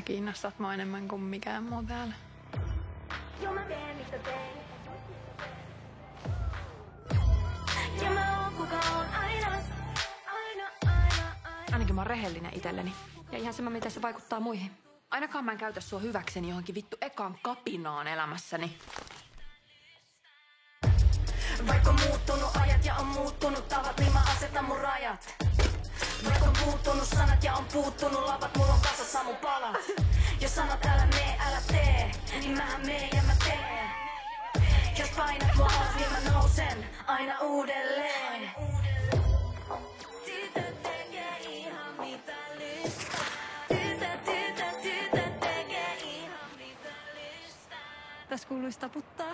Sä kiinnostat mua enemmän kuin mikään muu täällä. Joo, mä teen mitä teen. Ja mä oon kuka on aina. Ainakin mä oon rehellinen itselleni. Ja ihan sama, miten se vaikuttaa muihin. Ainakaan mä en käytä sua hyväkseni johonkin vittu ekaan kapinaan elämässäni. Vaikka on muuttunut ajat ja on muuttunut tavat, niin mä asetan mun rajat. Vaikka on puuttunut sanat ja on puuttunut lavat, mulla on kasassa mun palat. Jos sanot älä mee, älä tee, niin mähän meen ja mä teen. Jos painat mua alas, niin mä nousen aina uudelleen. Tytöt tekee ihan mitä lystää. Tytöt tekee ihan mitä lystää. Tässä kuuluisi taputtaa.